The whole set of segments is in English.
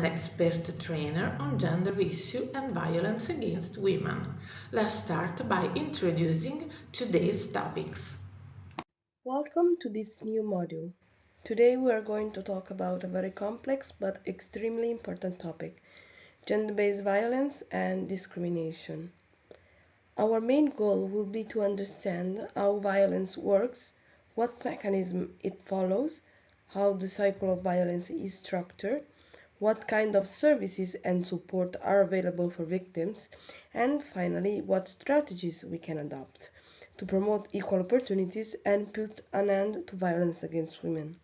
an expert trainer on gender issue and violence against women. Let's start by introducing today's topics. Welcome to this new module. Today we are going to talk about a very complex but extremely important topic, gender-based violence and discrimination. Our main goal will be to understand how violence works, what mechanism it follows, how the cycle of violence is structured, what kind of services and support are available for victims, and finally, what strategies we can adopt to promote equal opportunities and put an end to violence against women.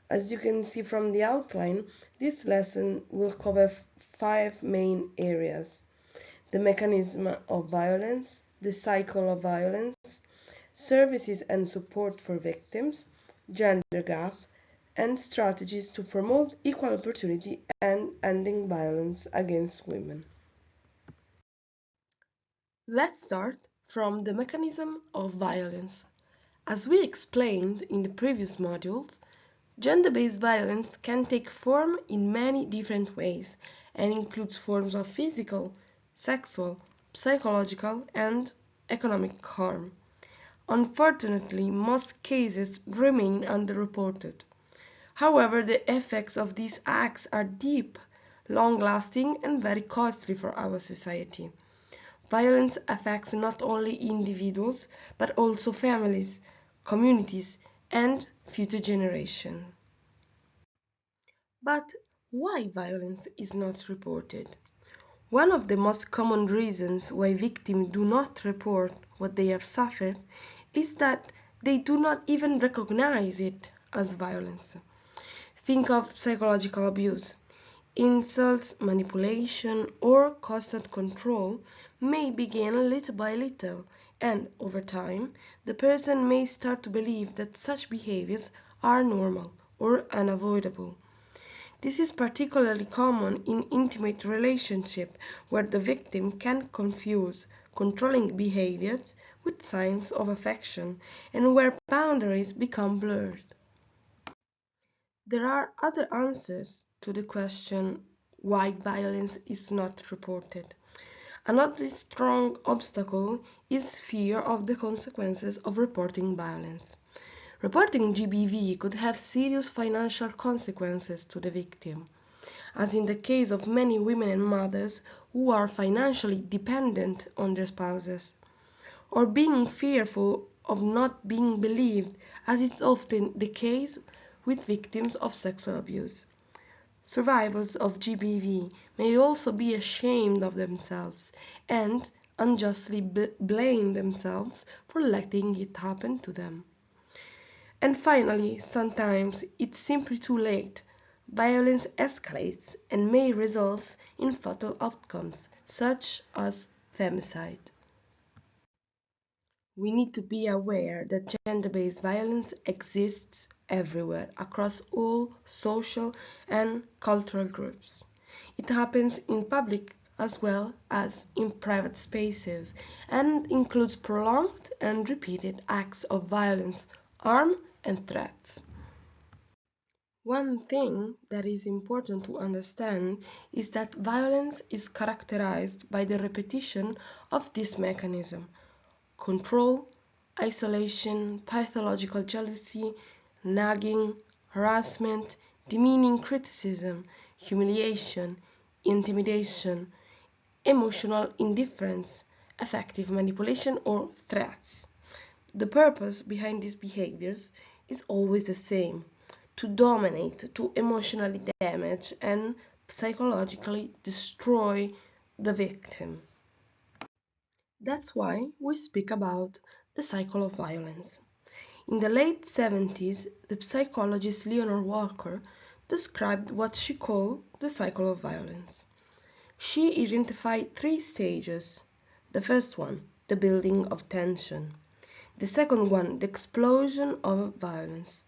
As you can see from the outline, this lesson will cover 5 main areas: the mechanism of violence, the cycle of violence, services and support for victims, gender gap, and strategies to promote equal opportunity and ending violence against women. Let's start from the mechanism of violence. As we explained in the previous modules, gender-based violence can take form in many different ways and includes forms of physical, sexual, psychological, and economic harm. Unfortunately, most cases remain underreported. However, the effects of these acts are deep, long-lasting, and very costly for our society. Violence affects not only individuals, but also families, communities, and future generations. But why violence is not reported? One of the most common reasons why victims do not report what they have suffered is that they do not even recognize it as violence. Think of psychological abuse. Insults, manipulation, or constant control may begin little by little, and over time, the person may start to believe that such behaviors are normal or unavoidable. This is particularly common in intimate relationships where the victim can confuse controlling behaviors with signs of affection and where boundaries become blurred. There are other answers to the question why violence is not reported. Another strong obstacle is fear of the consequences of reporting violence. Reporting GBV could have serious financial consequences to the victim, as in the case of many women and mothers who are financially dependent on their spouses, or being fearful of not being believed, as is often the case with victims of sexual abuse. Survivors of GBV may also be ashamed of themselves and unjustly blame themselves for letting it happen to them. And finally, sometimes it's simply too late. Violence escalates and may result in fatal outcomes, such as femicide. We need to be aware that gender-based violence exists everywhere, across all social and cultural groups. It happens in public as well as in private spaces and includes prolonged and repeated acts of violence, harm, and threats. One thing that is important to understand is that violence is characterized by the repetition of this mechanism: control, isolation, pathological jealousy, nagging, harassment, demeaning criticism, humiliation, intimidation, emotional indifference, affective manipulation, or threats. The purpose behind these behaviors is always the same: to dominate, to emotionally damage, and psychologically destroy the victim. That's why we speak about the cycle of violence. In the late 70s, the psychologist Leonore Walker described what she called the cycle of violence. She identified 3 stages. The first one, the building of tension. The second one, the explosion of violence.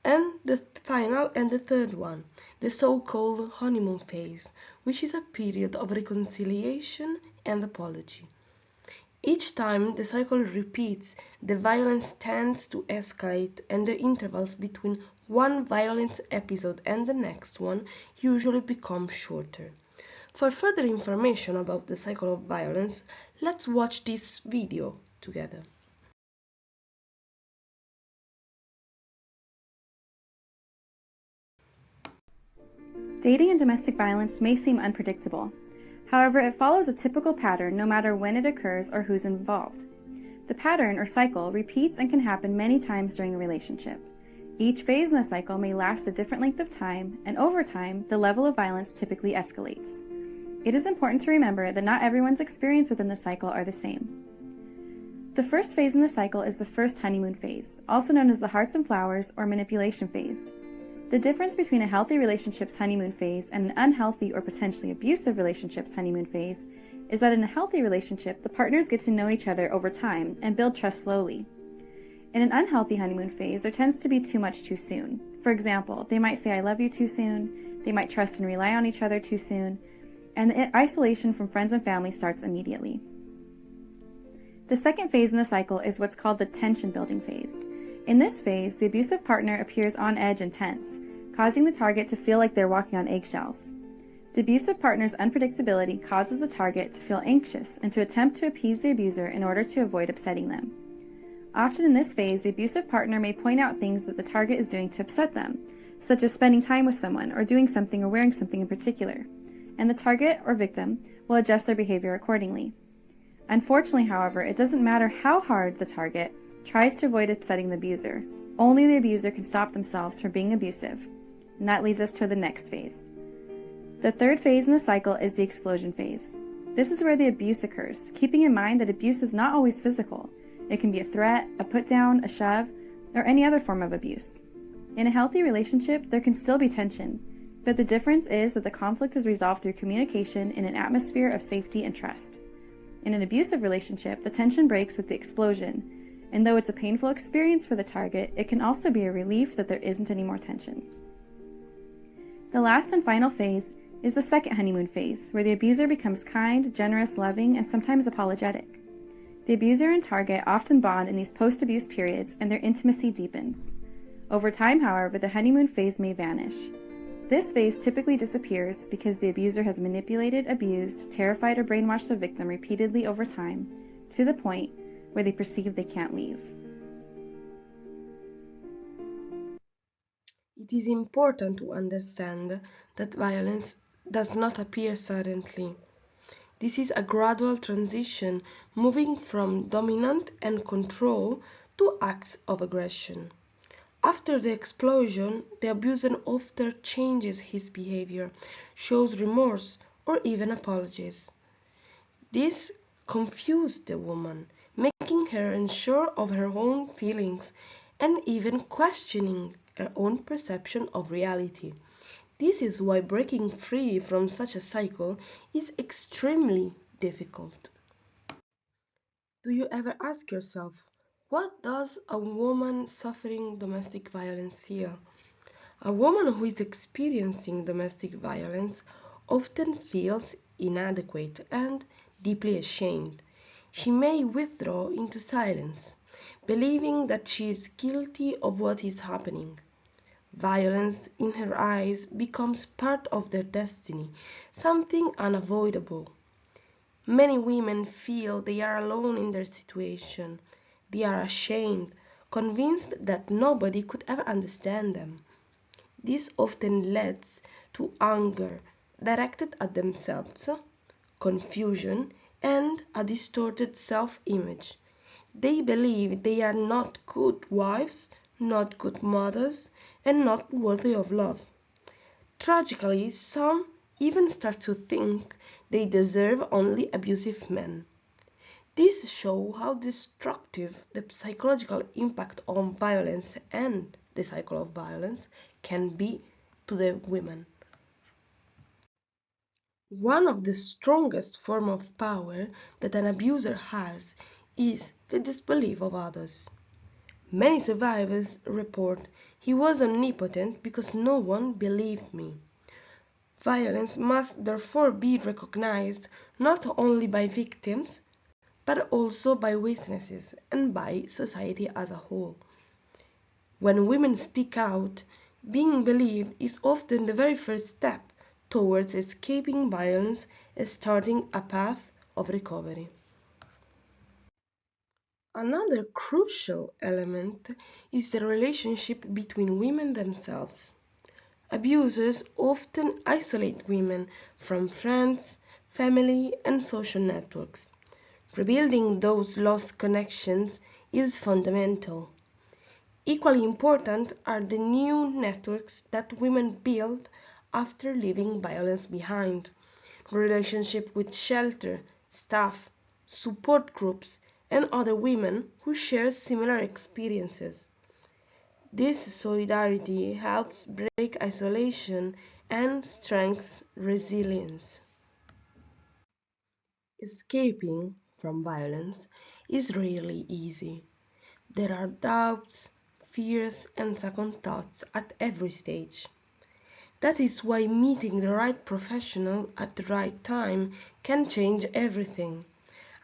And the final and the third one, the so-called honeymoon phase, which is a period of reconciliation and apology. Each time the cycle repeats, the violence tends to escalate, and the intervals between one violent episode and the next one usually become shorter. For further information about the cycle of violence, let's watch this video together. Dating and domestic violence may seem unpredictable. However, it follows a typical pattern no matter when it occurs or who's involved. The pattern or cycle repeats and can happen many times during a relationship. Each phase in the cycle may last a different length of time, and over time, the level of violence typically escalates. It is important to remember that not everyone's experience within the cycle are the same. The first phase in the cycle is the first honeymoon phase, also known as the hearts and flowers or manipulation phase. The difference between a healthy relationship's honeymoon phase and an unhealthy or potentially abusive relationship's honeymoon phase is that in a healthy relationship, the partners get to know each other over time and build trust slowly. In an unhealthy honeymoon phase, there tends to be too much too soon. For example, they might say I love you too soon, they might trust and rely on each other too soon, and the isolation from friends and family starts immediately. The second phase in the cycle is what's called the tension building phase. In this phase, the abusive partner appears on edge and tense, causing the target to feel like they're walking on eggshells. The abusive partner's unpredictability causes the target to feel anxious and to attempt to appease the abuser in order to avoid upsetting them. Often in this phase, the abusive partner may point out things that the target is doing to upset them, such as spending time with someone or doing something or wearing something in particular, and the target or victim will adjust their behavior accordingly. Unfortunately, however, it doesn't matter how hard the target tries to avoid upsetting the abuser. Only the abuser can stop themselves from being abusive. And that leads us to the next phase. The third phase in the cycle is the explosion phase. This is where the abuse occurs, keeping in mind that abuse is not always physical. It can be a threat, a put down, a shove, or any other form of abuse. In a healthy relationship, there can still be tension, but the difference is that the conflict is resolved through communication in an atmosphere of safety and trust. In an abusive relationship, the tension breaks with the explosion, and though it's a painful experience for the target, it can also be a relief that there isn't any more tension. The last and final phase is the second honeymoon phase, where the abuser becomes kind, generous, loving, and sometimes apologetic. The abuser and target often bond in these post-abuse periods, and their intimacy deepens. Over time, however, the honeymoon phase may vanish. This phase typically disappears because the abuser has manipulated, abused, terrified, or brainwashed the victim repeatedly over time, to the point where they perceive they can't leave. It is important to understand that violence does not appear suddenly. This is a gradual transition moving from dominant and control to acts of aggression. After the explosion, the abuser often changes his behavior, shows remorse, or even apologies. This confused the woman, making her unsure of her own feelings and even questioning her own perception of reality. This is why breaking free from such a cycle is extremely difficult. Do you ever ask yourself, what does a woman suffering domestic violence feel? A woman who is experiencing domestic violence often feels inadequate and deeply ashamed. She may withdraw into silence, believing that she is guilty of what is happening. Violence in her eyes becomes part of their destiny, something unavoidable. Many women feel they are alone in their situation. They are ashamed, convinced that nobody could ever understand them. This often leads to anger directed at themselves, confusion, and a distorted self-image. They believe they are not good wives, not good mothers, and not worthy of love. Tragically, some even start to think they deserve only abusive men. This shows how destructive the psychological impact on violence and the cycle of violence can be to the women. One of the strongest forms of power that an abuser has is the disbelief of others. Many survivors report, "He was omnipotent because no one believed me." Violence must therefore be recognized not only by victims, but also by witnesses and by society as a whole. When women speak out, being believed is often the very first step towards escaping violence and starting a path of recovery. Another crucial element is the relationship between women themselves. Abusers often isolate women from friends, family, and social networks. Rebuilding those lost connections is fundamental. Equally important are the new networks that women build after leaving violence behind. Relationship with shelter, staff, support groups, and other women who share similar experiences. This solidarity helps break isolation and strengthens resilience. Escaping from violence is rarely easy. There are doubts, fears, and second thoughts at every stage. That is why meeting the right professional at the right time can change everything.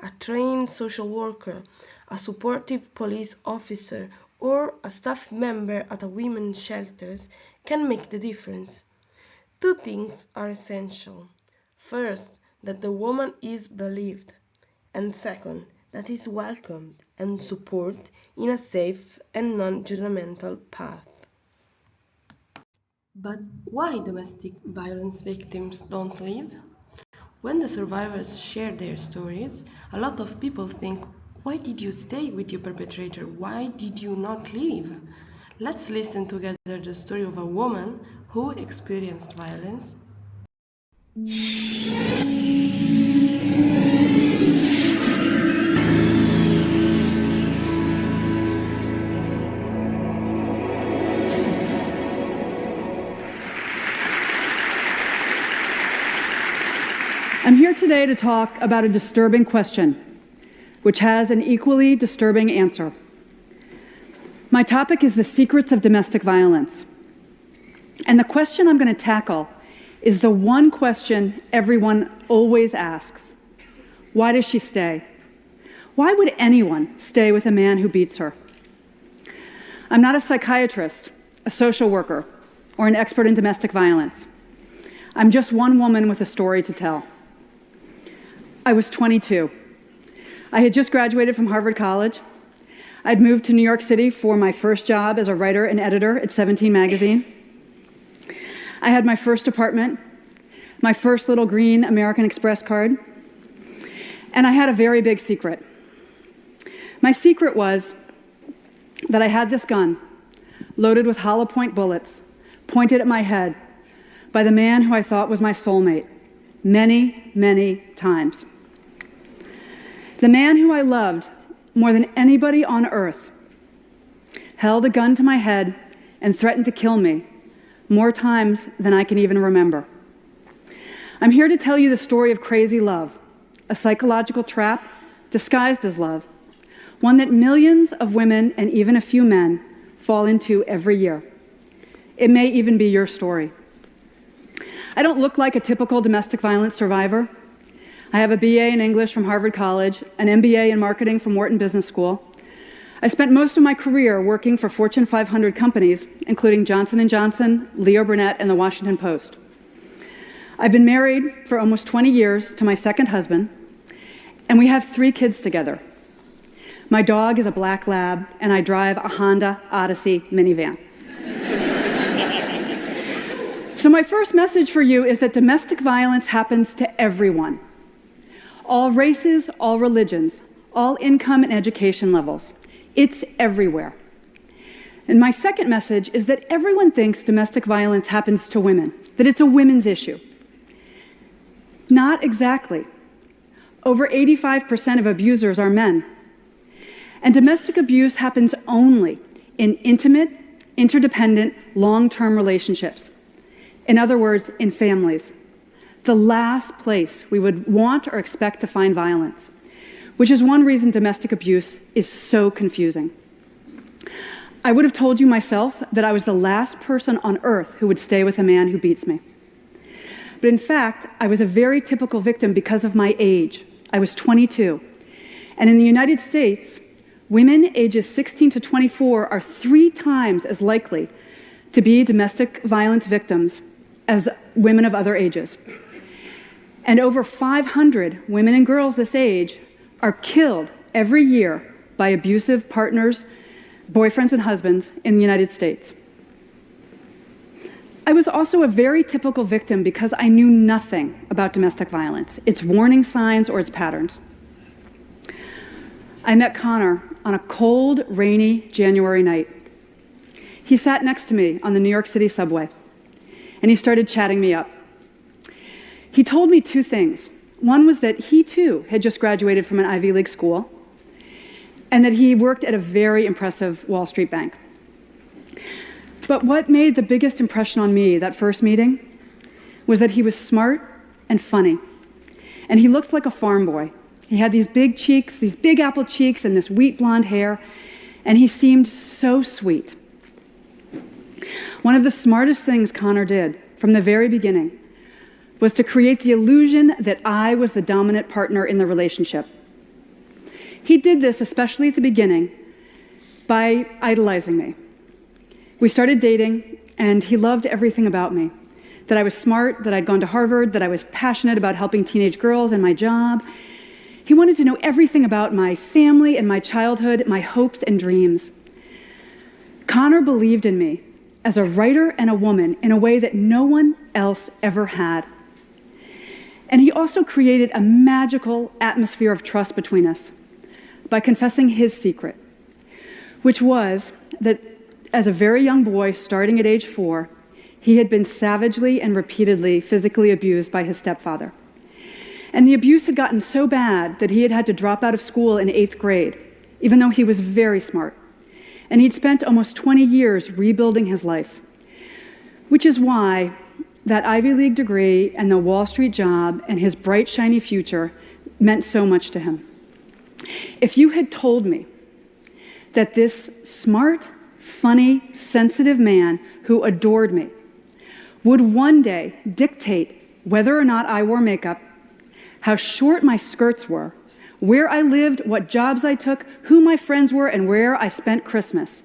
A trained social worker, a supportive police officer, or a staff member at a women's shelters can make the difference. Two things are essential. First, that the woman is believed, and second, that is welcomed and supported in a safe and non-judgmental path. But why domestic violence victims don't leave? When the survivors share their stories, a lot of people think, why did you stay with your perpetrator? Why did you not leave? Let's listen together the story of a woman who experienced violence. I'm here today to talk about a disturbing question, which has an equally disturbing answer. My topic is the secrets of domestic violence. And the question I'm going to tackle is the one question everyone always asks. Why does she stay? Why would anyone stay with a man who beats her? I'm not a psychiatrist, a social worker, or an expert in domestic violence. I'm just one woman with a story to tell. I was 22. I had just graduated from Harvard College. I'd moved to New York City for my first job as a writer and editor at 17 magazine. I had my first apartment, my first little green American Express card, and I had a very big secret. My secret was that I had this gun, loaded with hollow point bullets, pointed at my head by the man who I thought was my soulmate, many, many times. The man who I loved more than anybody on earth held a gun to my head and threatened to kill me more times than I can even remember. I'm here to tell you the story of crazy love, a psychological trap disguised as love, one that millions of women and even a few men fall into every year. It may even be your story. I don't look like a typical domestic violence survivor. I have a BA in English from Harvard College, an MBA in marketing from Wharton Business School. I spent most of my career working for Fortune 500 companies, including Johnson & Johnson, Leo Burnett, and the Washington Post. I've been married for almost 20 years to my second husband, and we have 3 kids together. My dog is a black lab, and I drive a Honda Odyssey minivan. So my first message for you is that domestic violence happens to everyone. All races, all religions, all income and education levels. It's everywhere. And my second message is that everyone thinks domestic violence happens to women, that it's a women's issue. Not exactly. Over 85% of abusers are men. And domestic abuse happens only in intimate, interdependent, long-term relationships. In other words, in families. The last place we would want or expect to find violence, which is one reason domestic abuse is so confusing. I would have told you myself that I was the last person on earth who would stay with a man who beats me. But in fact, I was a very typical victim because of my age. I was 22, And in the United States, women ages 16 to 24 are 3 times as likely to be domestic violence victims as women of other ages. And over 500 women and girls this age are killed every year by abusive partners, boyfriends and husbands in the United States. I was also a very typical victim because I knew nothing about domestic violence, its warning signs or its patterns. I met Connor on a cold, rainy January night. He sat next to me on the New York City subway, and he started chatting me up. He told me 2 things. One was that he, too, had just graduated from an Ivy League school, and that he worked at a very impressive Wall Street bank. But what made the biggest impression on me that first meeting was that he was smart and funny, and he looked like a farm boy. He had these big cheeks, these big apple cheeks, and this wheat blonde hair, and he seemed so sweet. One of the smartest things Connor did from the very beginning was to create the illusion that I was the dominant partner in the relationship. He did this, especially at the beginning, by idolizing me. We started dating, and he loved everything about me. That I was smart, that I'd gone to Harvard, that I was passionate about helping teenage girls and my job. He wanted to know everything about my family and my childhood, my hopes and dreams. Connor believed in me as a writer and a woman in a way that no one else ever had. And he also created a magical atmosphere of trust between us by confessing his secret, which was that as a very young boy, starting at age 4, he had been savagely and repeatedly physically abused by his stepfather. And the abuse had gotten so bad that he had had to drop out of school in 8th grade, even though he was very smart. And he'd spent almost 20 years rebuilding his life, which is why that Ivy League degree and the Wall Street job and his bright, shiny future meant so much to him. If you had told me that this smart, funny, sensitive man who adored me would one day dictate whether or not I wore makeup, how short my skirts were, where I lived, what jobs I took, who my friends were, and where I spent Christmas,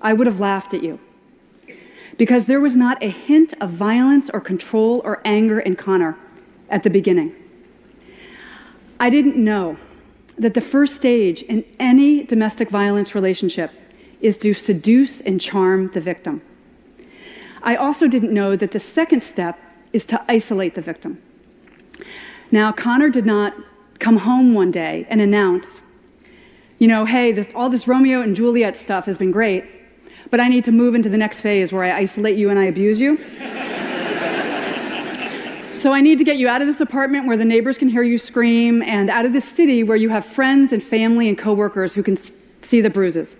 I would have laughed at you. Because there was not a hint of violence or control or anger in Connor at the beginning. I didn't know that the first stage in any domestic violence relationship is to seduce and charm the victim. I also didn't know that the second step is to isolate the victim. Now, Connor did not come home one day and announce, hey, all this Romeo and Juliet stuff has been great, but I need to move into the next phase where I isolate you and I abuse you. So I need to get you out of this apartment where the neighbors can hear you scream and out of this city where you have friends and family and coworkers who can see the bruises.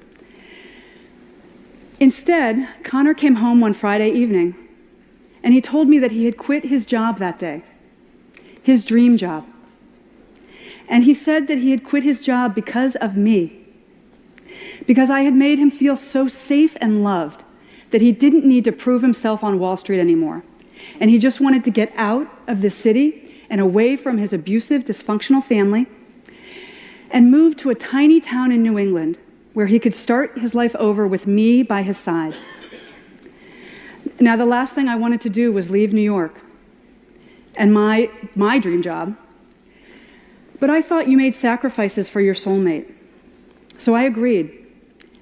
Instead, Connor came home one Friday evening and he told me that he had quit his job that day, his dream job. And he said that he had quit his job because of me, because I had made him feel so safe and loved that he didn't need to prove himself on Wall Street anymore. And he just wanted to get out of the city and away from his abusive, dysfunctional family and move to a tiny town in New England where he could start his life over with me by his side. Now, the last thing I wanted to do was leave New York and my dream job. But I thought you made sacrifices for your soulmate. So I agreed,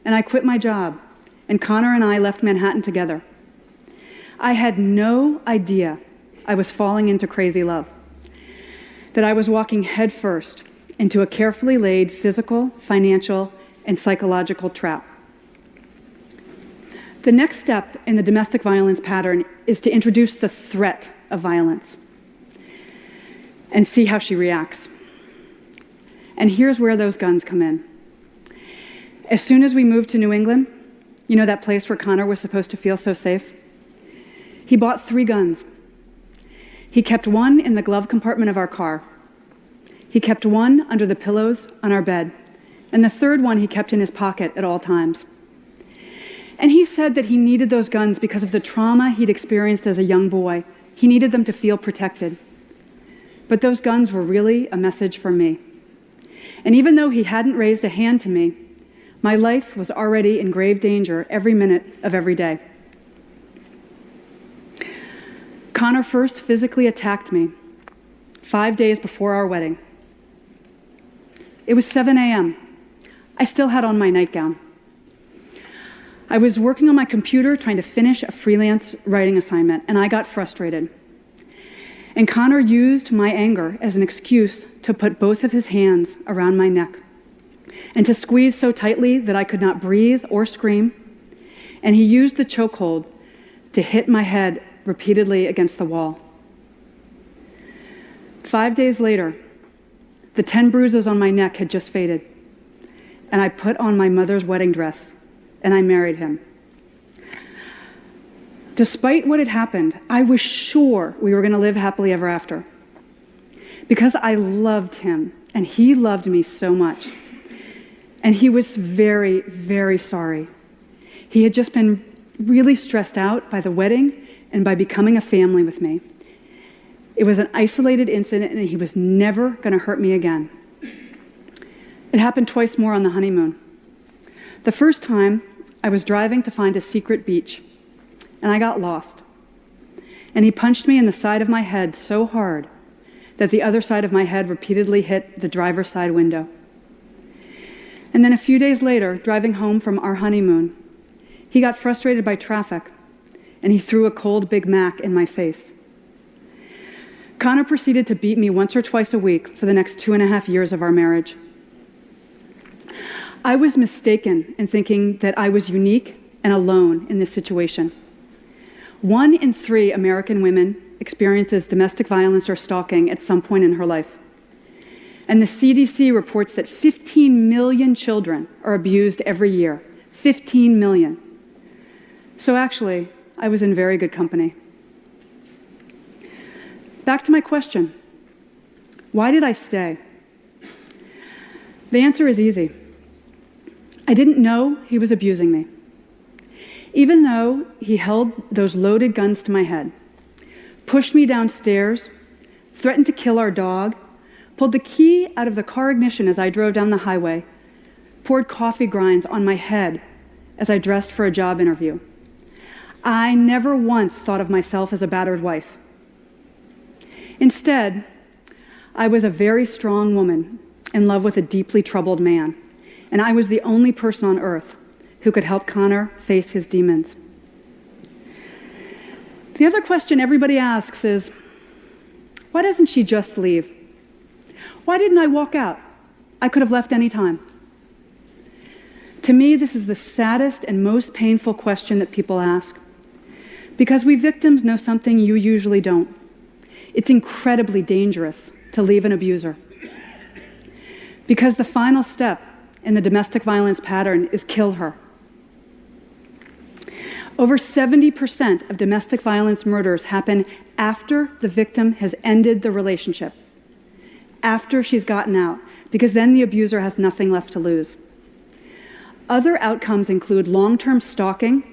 and I quit my job, and Connor and I left Manhattan together. I had no idea I was falling into crazy love, that I was walking headfirst into a carefully laid physical, financial, and psychological trap. The next step in the domestic violence pattern is to introduce the threat of violence and see how she reacts. And here's where those guns come in. As soon as we moved to New England, that place where Connor was supposed to feel so safe, he bought 3 guns. He kept one in the glove compartment of our car. He kept one under the pillows on our bed, and the third one he kept in his pocket at all times. And he said that he needed those guns because of the trauma he'd experienced as a young boy. He needed them to feel protected. But those guns were really a message for me. And even though he hadn't raised a hand to me, my life was already in grave danger every minute of every day. Connor first physically attacked me 5 days before our wedding. It was 7 a.m. I still had on my nightgown. I was working on my computer trying to finish a freelance writing assignment, and I got frustrated. And Connor used my anger as an excuse to put both of his hands around my neck and to squeeze so tightly that I could not breathe or scream. And he used the chokehold to hit my head repeatedly against the wall. 5 days later, the 10 bruises on my neck had just faded, and I put on my mother's wedding dress, and I married him. Despite what had happened, I was sure we were going to live happily ever after, because I loved him, and he loved me so much. And he was very, very sorry. He had just been really stressed out by the wedding and by becoming a family with me. It was an isolated incident, and he was never going to hurt me again. It happened twice more on the honeymoon. The first time, I was driving to find a secret beach, and I got lost. And he punched me in the side of my head so hard that the other side of my head repeatedly hit the driver's side window. And then a few days later, driving home from our honeymoon, he got frustrated by traffic, and he threw a cold Big Mac in my face. Connor proceeded to beat me once or twice a week for the next 2.5 years of our marriage. I was mistaken in thinking that I was unique and alone in this situation. 1 in 3 American women experiences domestic violence or stalking at some point in her life. And the CDC reports that 15 million children are abused every year. 15 million. So actually, I was in very good company. Back to my question. Why did I stay? The answer is easy. I didn't know he was abusing me. Even though he held those loaded guns to my head, pushed me downstairs, threatened to kill our dog, pulled the key out of the car ignition as I drove down the highway, poured coffee grinds on my head as I dressed for a job interview. I never once thought of myself as a battered wife. Instead, I was a very strong woman in love with a deeply troubled man, and I was the only person on earth who could help Connor face his demons. The other question everybody asks is, why doesn't she just leave? Why didn't I walk out? I could have left any time. To me, this is the saddest and most painful question that people ask, because we victims know something you usually don't. It's incredibly dangerous to leave an abuser, because the final step in the domestic violence pattern is kill her. Over 70% of domestic violence murders happen after the victim has ended the relationship, after she's gotten out, because then the abuser has nothing left to lose. Other outcomes include long-term stalking,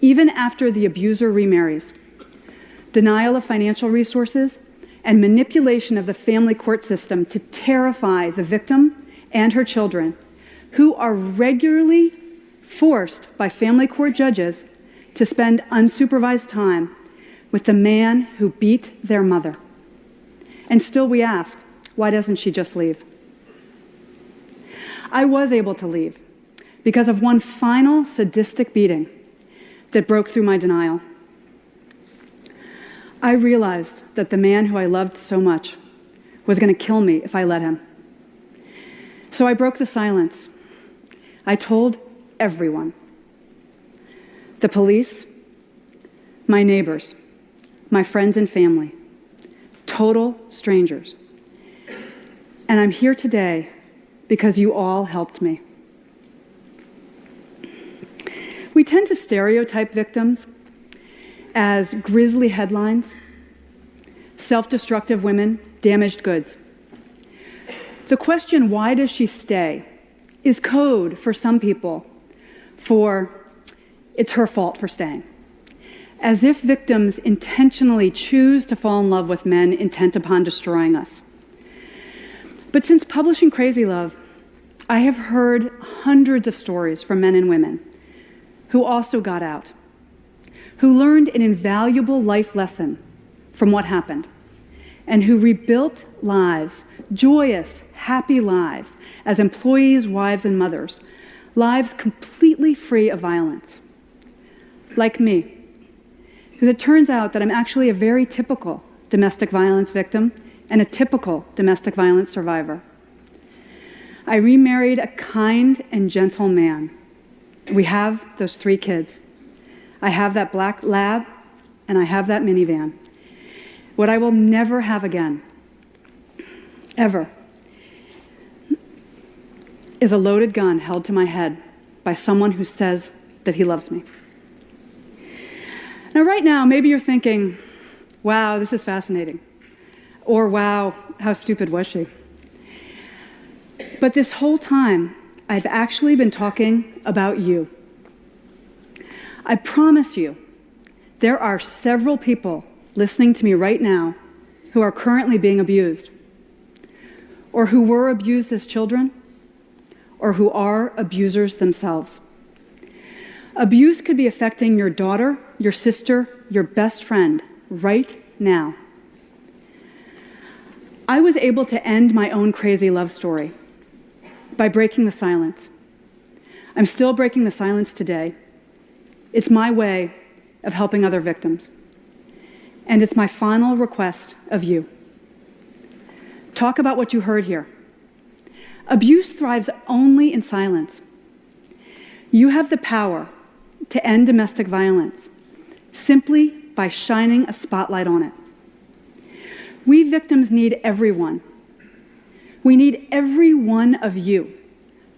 even after the abuser remarries, denial of financial resources, and manipulation of the family court system to terrify the victim and her children, who are regularly forced by family court judges to spend unsupervised time with the man who beat their mother. And still we ask, why doesn't she just leave? I was able to leave because of one final sadistic beating that broke through my denial. I realized that the man who I loved so much was going to kill me if I let him. So I broke the silence. I told everyone. The police, my neighbors, my friends and family, total strangers. And I'm here today because you all helped me. We tend to stereotype victims as grisly headlines, self-destructive women, damaged goods. The question, why does she stay, is code for some people for it's her fault for staying. As if victims intentionally choose to fall in love with men intent upon destroying us. But since publishing Crazy Love, I have heard hundreds of stories from men and women who also got out, who learned an invaluable life lesson from what happened, and who rebuilt lives, joyous, happy lives, as employees, wives, and mothers, lives completely free of violence. Like me, because it turns out that I'm actually a very typical domestic violence victim and a typical domestic violence survivor. I remarried a kind and gentle man. We have those 3 kids. I have that black lab, and I have that minivan. What I will never have again, ever, is a loaded gun held to my head by someone who says that he loves me. Now, right now, maybe you're thinking, wow, this is fascinating. Or, wow, how stupid was she? But this whole time, I've actually been talking about you. I promise you, there are several people listening to me right now who are currently being abused, or who were abused as children, or who are abusers themselves. Abuse could be affecting your daughter, your sister, your best friend right now. I was able to end my own crazy love story by breaking the silence. I'm still breaking the silence today. It's my way of helping other victims. And it's my final request of you. Talk about what you heard here. Abuse thrives only in silence. You have the power to end domestic violence simply by shining a spotlight on it. We victims need everyone. We need every one of you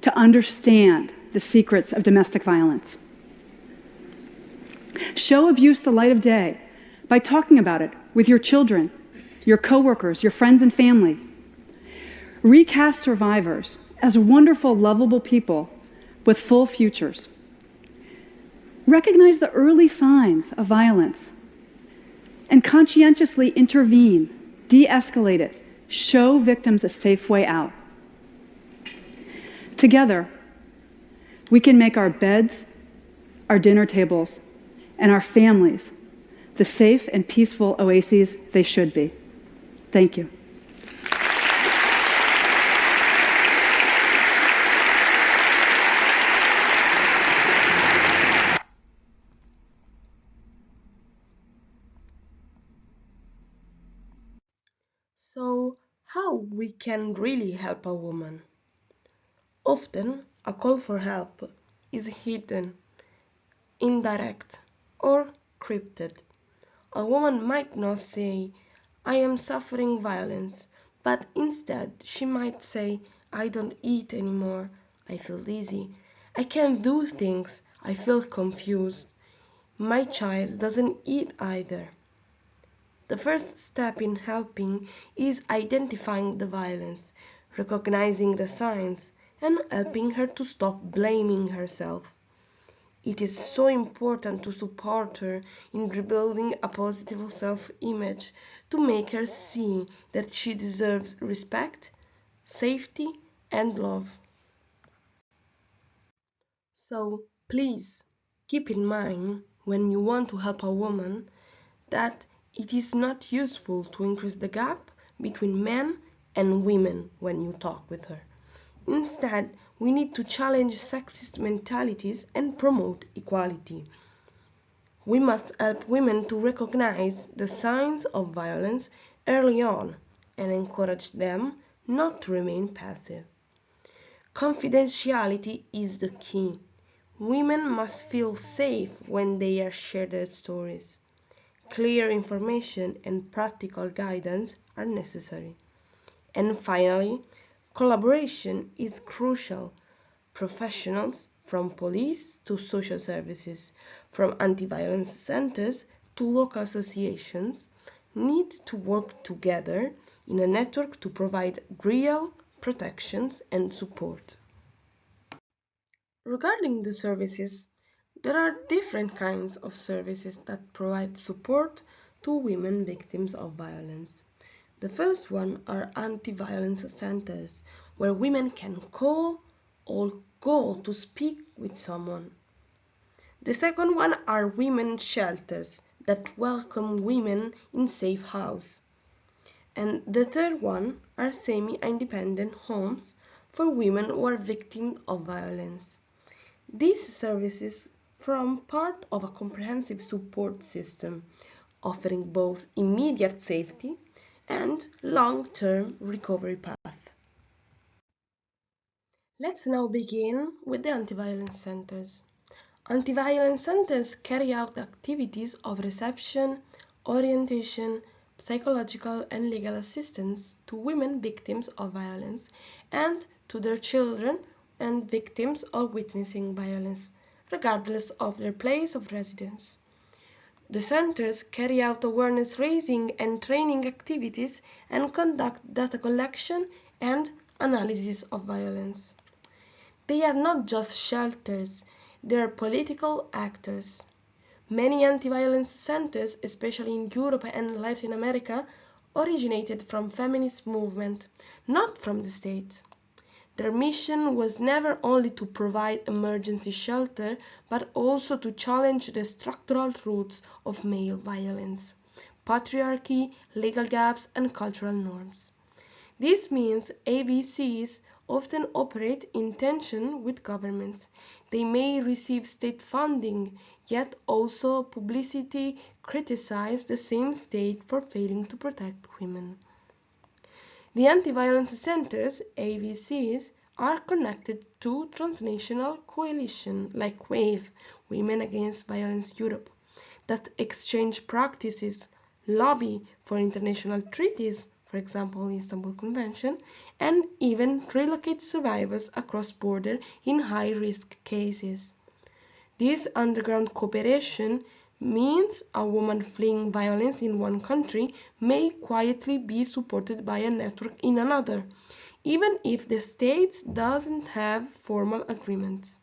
to understand the secrets of domestic violence. Show abuse the light of day by talking about it with your children, your coworkers, your friends and family. Recast survivors as wonderful, lovable people with full futures. Recognize the early signs of violence and conscientiously intervene, de-escalate it, show victims a safe way out. Together, we can make our beds, our dinner tables, and our families the safe and peaceful oases they should be. Thank you. So, how we can really help a woman? Often, a call for help is hidden, indirect, or cryptic. A woman might not say, I am suffering violence, but instead she might say, I don't eat anymore, I feel dizzy, I can't do things, I feel confused, my child doesn't eat either. The first step in helping is identifying the violence, recognizing the signs, and helping her to stop blaming herself. It is so important to support her in rebuilding a positive self-image, to make her see that she deserves respect, safety, and love. So please keep in mind when you want to help a woman that it is not useful to increase the gap between men and women when you talk with her. Instead, we need to challenge sexist mentalities and promote equality. We must help women to recognize the signs of violence early on and encourage them not to remain passive. Confidentiality is the key. Women must feel safe when they are shared their stories. Clear information and practical guidance are necessary. And finally, collaboration is crucial. Professionals, from police to social services, from anti-violence centers to local associations, need to work together in a network to provide real protections and support. Regarding the services, there are different kinds of services that provide support to women victims of violence. The first one are anti-violence centers, where women can call or go to speak with someone. The second one are women shelters that welcome women in safe house. And the third one are semi-independent homes for women who are victims of violence. These services form part of a comprehensive support system, offering both immediate safety and long-term recovery path. Let's now begin with the anti-violence centers. Anti-violence centers carry out activities of reception, orientation, psychological and legal assistance to women victims of violence and to their children and victims of witnessing violence, regardless of their place of residence. The centers carry out awareness raising and training activities and conduct data collection and analysis of violence. They are not just shelters, they are political actors. Many anti-violence centers, especially in Europe and Latin America, originated from feminist movement, not from the state. Their mission was never only to provide emergency shelter, but also to challenge the structural roots of male violence, patriarchy, legal gaps, and cultural norms. This means AVCs often operate in tension with governments. They may receive state funding, yet also publicly criticize the same state for failing to protect women. The anti-violence centers, AVCs, are connected to transnational coalitions like WAVE, Women Against Violence Europe, that exchange practices, lobby for international treaties, for example, the Istanbul Convention, and even relocate survivors across borders in high-risk cases. This underground cooperation means a woman fleeing violence in one country may quietly be supported by a network in another, even if the state doesn't have formal agreements.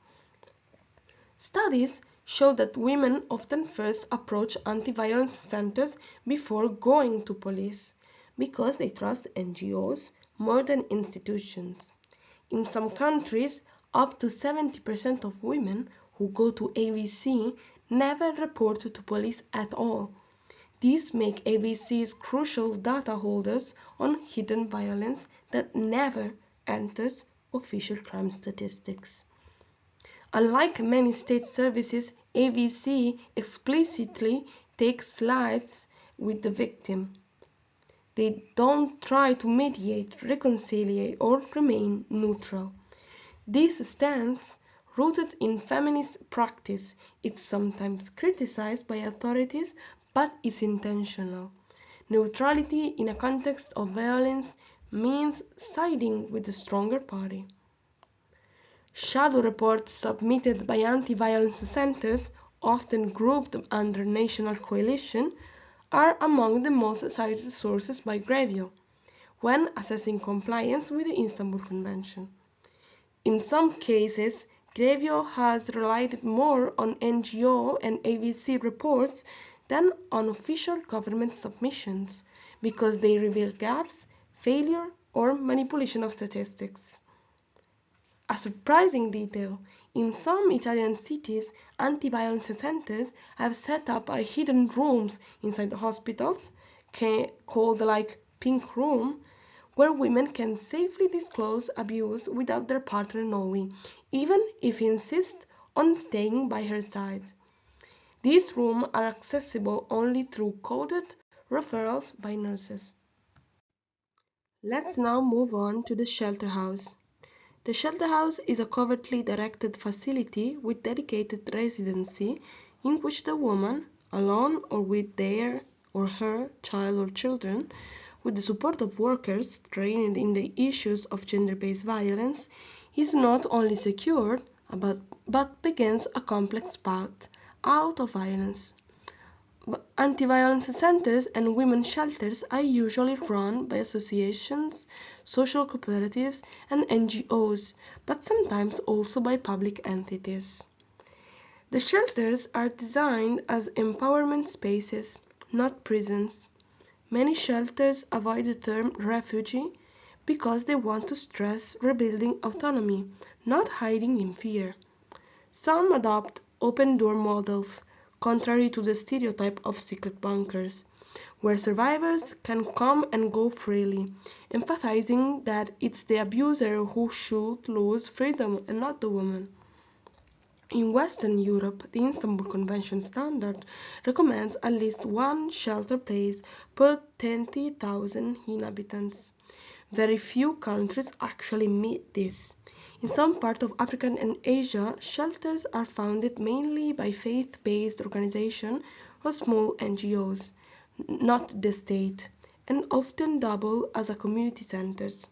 Studies show that women often first approach anti-violence centers before going to police because they trust NGOs more than institutions. In some countries, up to 70% of women who go to AVC never report to police at all. These make AVCs crucial data holders on hidden violence that never enters official crime statistics. Unlike many state services, AVC explicitly takes sides with the victim. They don't try to mediate, reconcile, or remain neutral. This stance, rooted in feminist practice, is sometimes criticized by authorities, but is intentional. Neutrality in a context of violence means siding with the stronger party. Shadow reports submitted by anti-violence centers, often grouped under national coalition, are among the most cited sources by Grevio when assessing compliance with the Istanbul Convention. In some cases, Grevio has relied more on NGO and AVC reports than on official government submissions because they reveal gaps, failure, or manipulation of statistics. A surprising detail, in some Italian cities, anti-violence centers have set up hidden rooms inside the hospitals, called like pink room, where women can safely disclose abuse without their partner knowing, even if he insists on staying by her side. These rooms are accessible only through coded referrals by nurses. Let's now move on to the shelter house. The shelter house is a covertly directed facility with dedicated residency in which the woman, alone or with their or her child or children, with the support of workers trained in the issues of gender-based violence, is not only secured but begins a complex path out of violence. Anti-violence centers and women's shelters are usually run by associations, social cooperatives, and NGOs, but sometimes also by public entities. The shelters are designed as empowerment spaces, not prisons. Many shelters avoid the term refugee because they want to stress rebuilding autonomy, not hiding in fear. Some adopt open-door models, contrary to the stereotype of secret bunkers, where survivors can come and go freely, emphasizing that it's the abuser who should lose freedom and not the woman. In Western Europe, the Istanbul Convention standard recommends at least one shelter place per 20,000 inhabitants. Very few countries actually meet this. In some parts of Africa and Asia, shelters are founded mainly by faith-based organizations or small NGOs, not the state, and often double as a community centers.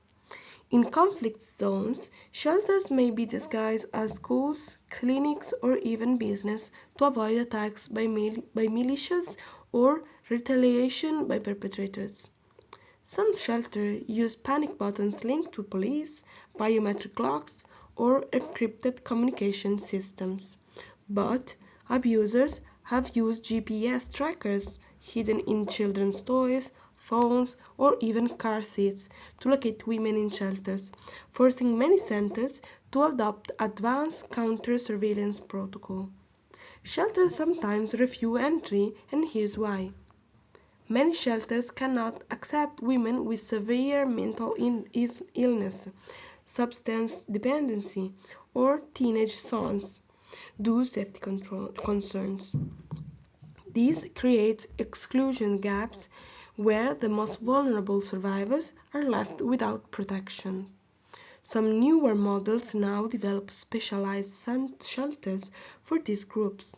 In conflict zones, shelters may be disguised as schools, clinics, or even business to avoid attacks by militias or retaliation by perpetrators. Some shelters use panic buttons linked to police, biometric locks, or encrypted communication systems. But abusers have used GPS trackers hidden in children's toys, phones, or even car seats to locate women in shelters, forcing many centers to adopt advanced counter-surveillance protocol. Shelters sometimes refuse entry, and here's why. Many shelters cannot accept women with severe mental illness, substance dependency, or teenage sons due to safety concerns. This creates exclusion gaps where the most vulnerable survivors are left without protection. Some newer models now develop specialized shelters for these groups,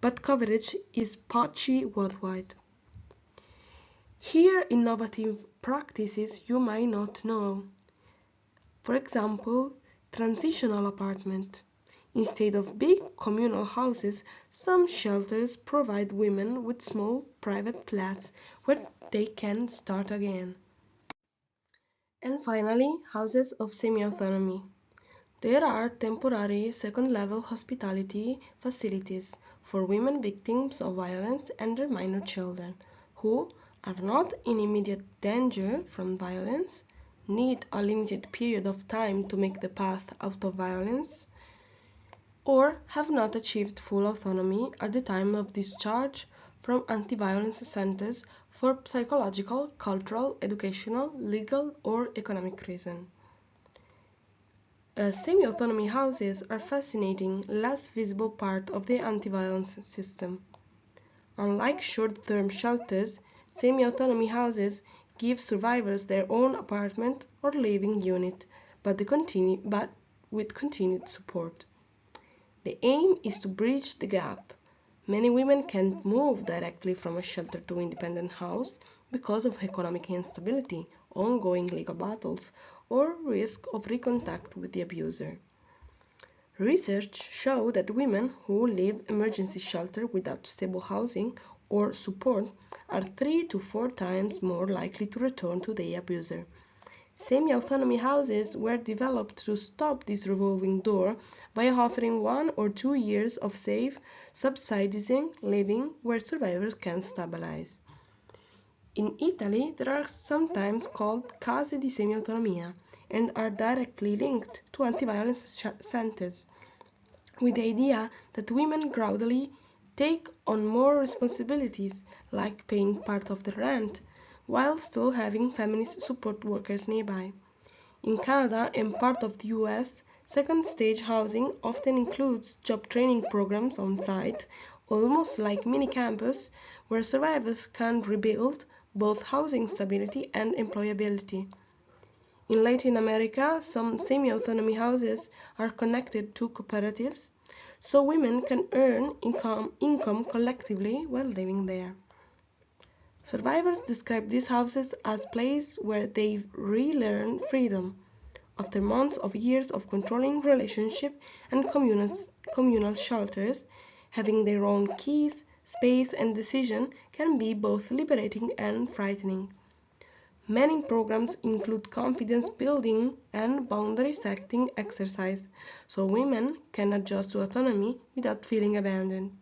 but coverage is patchy worldwide. Here are innovative practices you might not know. For example, transitional apartment. Instead of big communal houses, some shelters provide women with small private flats where they can start again. And finally, houses of semi-autonomy. There are temporary second-level hospitality facilities for women victims of violence and their minor children, who are not in immediate danger from violence, need a limited period of time to make the path out of violence, or have not achieved full autonomy at the time of discharge from anti-violence centers for psychological, cultural, educational, legal, or economic reasons. Semi-autonomy houses are fascinating, less visible part of the anti-violence system. Unlike short-term shelters, semi-autonomy houses give survivors their own apartment or living unit, but with continued support. The aim is to bridge the gap. Many women can't move directly from a shelter to independent house because of economic instability, ongoing legal battles, or risk of recontact with the abuser. Research shows that women who leave emergency shelter without stable housing or support are 3 to 4 times more likely to return to the abuser. Semi-autonomy houses were developed to stop this revolving door by offering 1 or 2 years of safe, subsidizing living where survivors can stabilize. In Italy, there are sometimes called case di semi-autonomia and are directly linked to anti-violence centers, with the idea that women gradually take on more responsibilities, like paying part of the rent, while still having feminist support workers nearby. In Canada and part of the US, second-stage housing often includes job training programs on site, almost like mini-campus, where survivors can rebuild both housing stability and employability. In Latin America, some semi-autonomy houses are connected to cooperatives, so women can earn income collectively while living there. Survivors describe these houses as places where they relearn freedom. After months of years of controlling relationship and communal shelters, having their own keys, space, and decision can be both liberating and frightening. Many programs include confidence building and boundary setting exercise, so women can adjust to autonomy without feeling abandoned.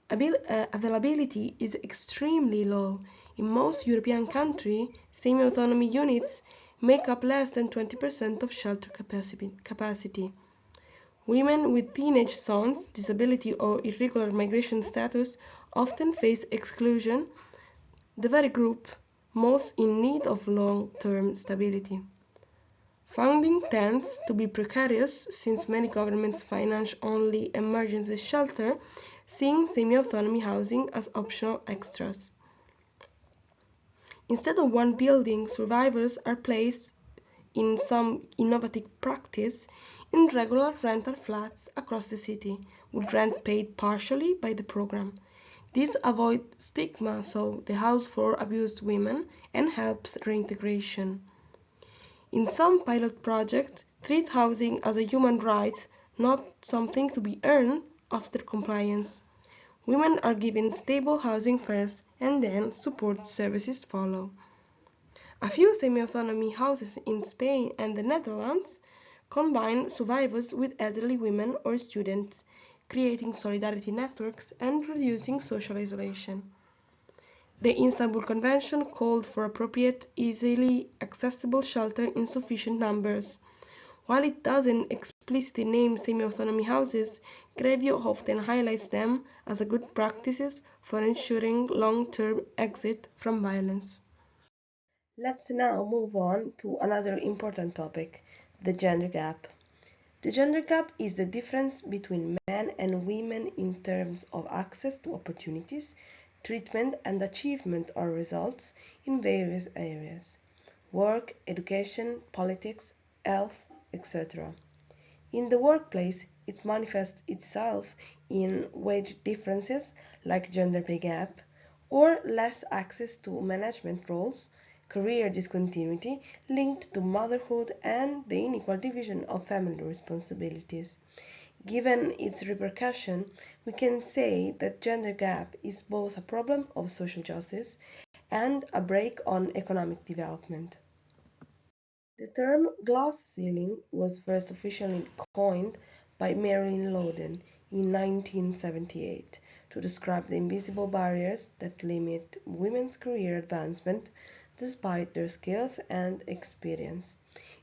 Availability is extremely low. In most European countries, semi-autonomy units make up less than 20% of shelter capacity. Women with teenage sons, disability or irregular migration status often face exclusion, the very group most in need of long-term stability. Funding tends to be precarious since many governments finance only emergency shelter, seeing semi-autonomy housing as optional extras. Instead of one building, survivors are placed in some innovative practice in regular rental flats across the city, with rent paid partially by the program. This avoids stigma, so the house for abused women, and helps reintegration. In some pilot projects, treat housing as a human right, not something to be earned after compliance. Women are given stable housing first, and then support services follow. A few semi-autonomy houses in Spain and the Netherlands combine survivors with elderly women or students, creating solidarity networks and reducing social isolation. The Istanbul Convention called for appropriate, easily accessible shelter in sufficient numbers. While it doesn't explicitly name semi-autonomy houses, Grevio often highlights them as good practices for ensuring long-term exit from violence. Let's now move on to another important topic, the gender gap. The gender gap is the difference between men and women in terms of access to opportunities, treatment and achievement or results in various areas: work, education, politics, health, etc. In the workplace, it manifests itself in wage differences like gender pay gap, or less access to management roles, career discontinuity linked to motherhood, and the unequal division of family responsibilities. Given its repercussion, we can say that gender gap is both a problem of social justice and a brake on economic development. The term glass ceiling was first officially coined by Marilyn Loden in 1978 to describe the invisible barriers that limit women's career advancement despite their skills and experience.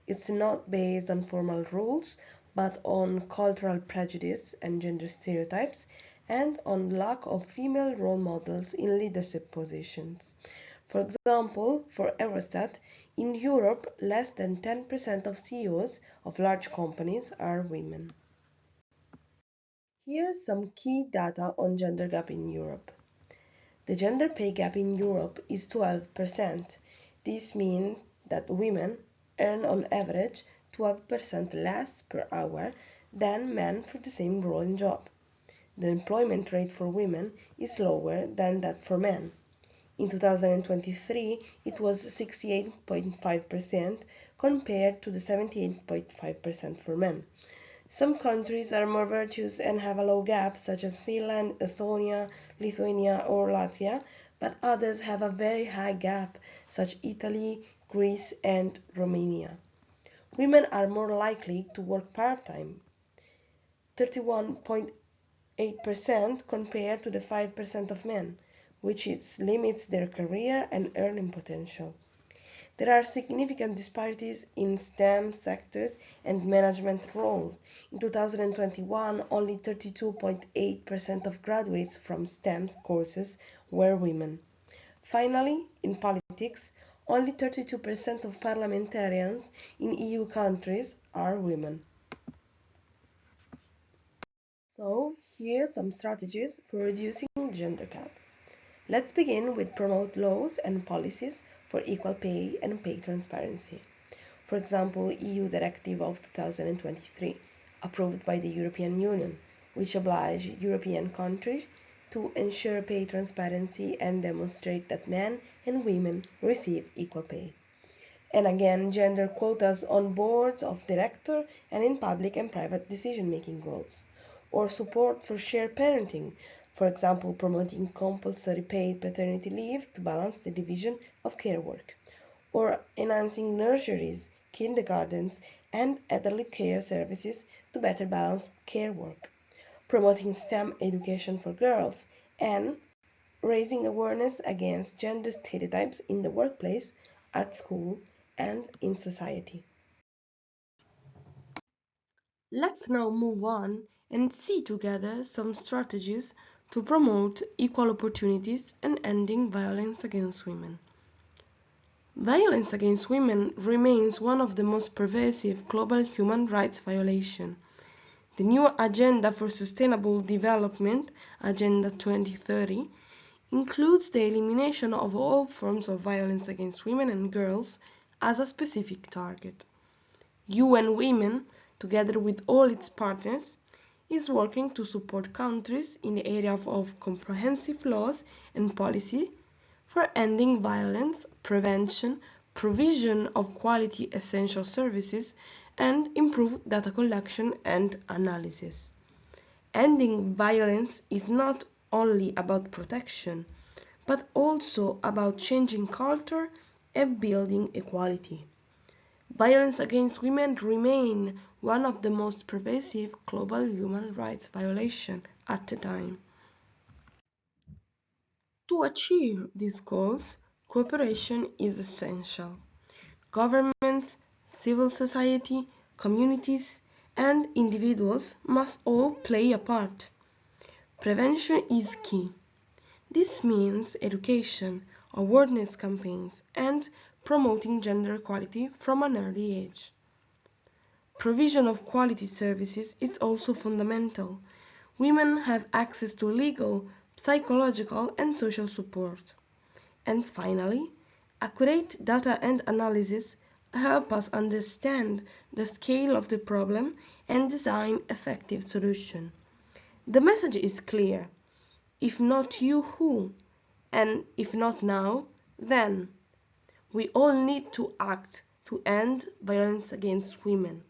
It's not based on formal rules, but on cultural prejudice and gender stereotypes, and on lack of female role models in leadership positions. For example, for Eurostat, in Europe, less than 10% of CEOs of large companies are women. Here are some key data on gender gap in Europe. The gender pay gap in Europe is 12%. This means that women earn on average 12% less per hour than men for the same role and job. The employment rate for women is lower than that for men. In 2023, it was 68.5% compared to the 78.5% for men. Some countries are more virtuous and have a low gap, such as Finland, Estonia, Lithuania, or Latvia, but others have a very high gap, such as Italy, Greece, and Romania. Women are more likely to work part-time, 31.8% compared to the 5% of men, which limits their career and earning potential. There are significant disparities in STEM sectors and management roles. In 2021, only 32.8% of graduates from STEM courses were women. Finally, in politics, only 32% of parliamentarians in EU countries are women. So, here are some strategies for reducing gender gap. Let's begin with promote laws and policies for equal pay and pay transparency. For example, EU Directive of 2023, approved by the European Union, which oblige European countries to ensure pay transparency and demonstrate that men and women receive equal pay. And again, gender quotas on boards of directors and in public and private decision-making roles. Or support for shared parenting, for example, promoting compulsory paid paternity leave to balance the division of care work, or enhancing nurseries, kindergartens, and elderly care services to better balance care work, promoting STEM education for girls, and raising awareness against gender stereotypes in the workplace, at school, and in society. Let's now move on and see together some strategies to promote equal opportunities and ending violence against women. Violence against women remains one of the most pervasive global human rights violations. The new Agenda for Sustainable Development, Agenda 2030, includes the elimination of all forms of violence against women and girls as a specific target. UN Women, together with all its partners, is working to support countries in the area of comprehensive laws and policy for ending violence, prevention, provision of quality essential services, and improved data collection and analysis. Ending violence is not only about protection, but also about changing culture and building equality. Violence against women remains one of the most pervasive global human rights violations at the time. To achieve these goals, cooperation is essential. Governments, civil society, communities, and individuals must all play a part. Prevention is key. This means education, awareness campaigns, and promoting gender equality from an early age. Provision of quality services is also fundamental. Women have access to legal, psychological, and social support. And finally, accurate data and analysis help us understand the scale of the problem and design effective solutions. The message is clear. If not you, who? And if not now, then. We all need to act to end violence against women.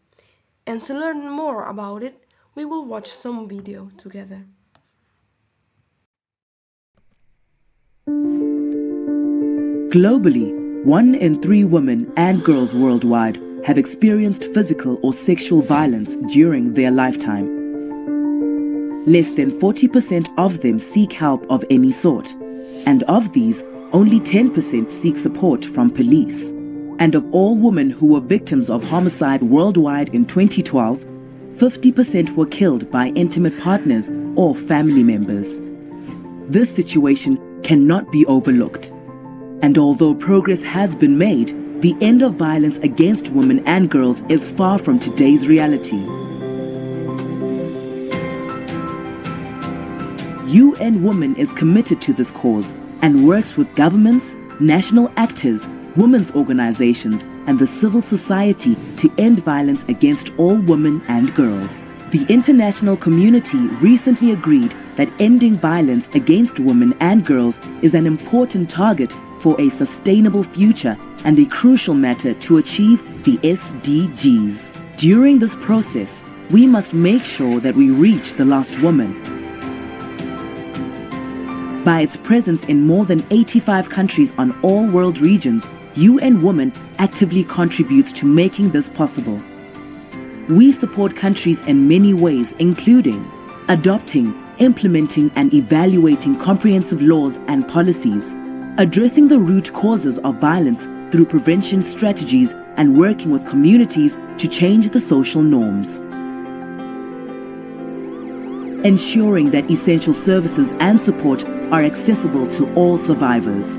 And to learn more about it, we will watch some video together. Globally, 1 in 3 women and girls worldwide have experienced physical or sexual violence during their lifetime. Less than 40% of them seek help of any sort, and of these, only 10% seek support from police. And of all women who were victims of homicide worldwide in 2012, 50% were killed by intimate partners or family members. This situation cannot be overlooked. And although progress has been made, the end of violence against women and girls is far from today's reality. UN Women is committed to this cause and works with governments, national actors, women's organizations, and the civil society to end violence against all women and girls. The international community recently agreed that ending violence against women and girls is an important target for a sustainable future and a crucial matter to achieve the SDGs. During this process, we must make sure that we reach the lost woman. By its presence in more than 85 countries on all world regions, UN Women actively contributes to making this possible. We support countries in many ways, including adopting, implementing, and evaluating comprehensive laws and policies, addressing the root causes of violence through prevention strategies, and working with communities to change the social norms. Ensuring that essential services and support are accessible to all survivors.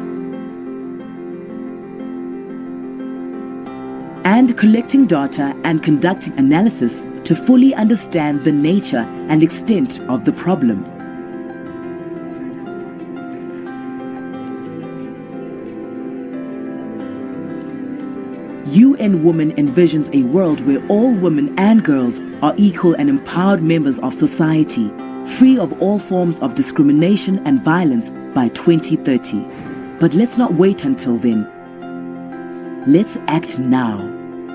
And collecting data and conducting analysis to fully understand the nature and extent of the problem. UN Women envisions a world where all women and girls are equal and empowered members of society, free of all forms of discrimination and violence by 2030. But let's not wait until then. Let's act now.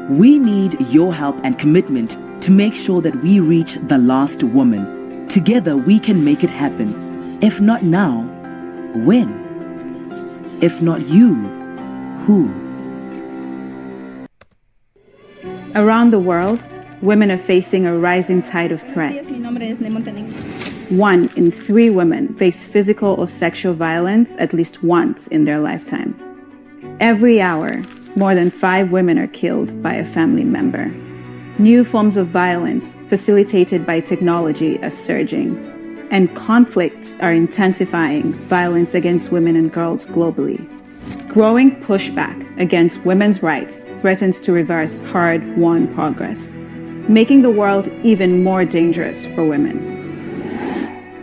We need your help and commitment to make sure that we reach the last woman. Together we can make it happen. If not now, when? If not you, who? Around the world, women are facing a rising tide of threats. Mi nombre es Montenegro. 1 in 3 women face physical or sexual violence at least once in their lifetime. Every hour, more than 5 women are killed by a family member. New forms of violence facilitated by technology are surging, and conflicts are intensifying violence against women and girls globally. Growing pushback against women's rights threatens to reverse hard-won progress, making the world even more dangerous for women.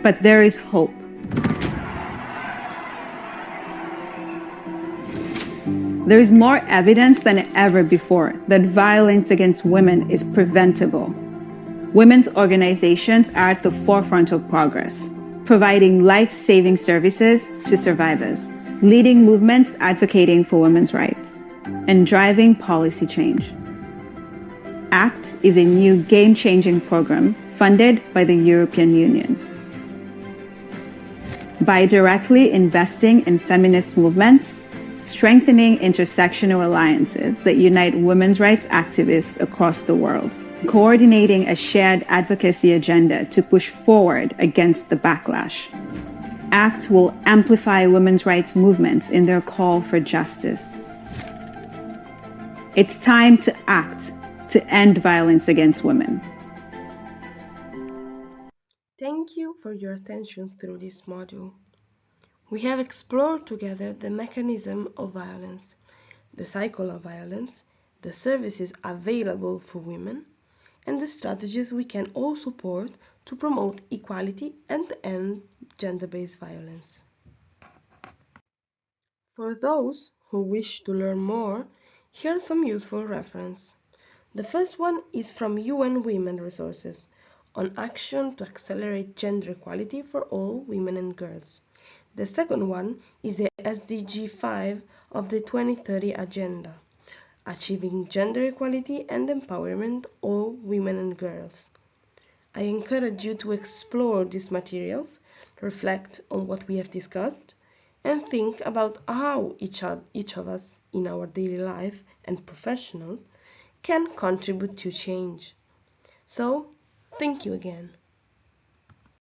But there is hope. There is more evidence than ever before that violence against women is preventable. Women's organizations are at the forefront of progress, providing life-saving services to survivors, leading movements advocating for women's rights, and driving policy change. ACT is a new game-changing program funded by the European Union. By directly investing in feminist movements, strengthening intersectional alliances that unite women's rights activists across the world, coordinating a shared advocacy agenda to push forward against the backlash, ACT will amplify women's rights movements in their call for justice. It's time to act to end violence against women. Thank you for your attention through this module. We have explored together the mechanism of violence, the cycle of violence, the services available for women, and the strategies we can all support to promote equality and end gender-based violence. For those who wish to learn more, here are some useful references. The first one is from UN Women Resources on action to accelerate gender equality for all women and girls. The second one is the SDG 5 of the 2030 Agenda, achieving gender equality and empowerment all women and girls. I encourage you to explore these materials, reflect on what we have discussed, and think about how each of us in our daily life and professional can contribute to change. So, thank you again.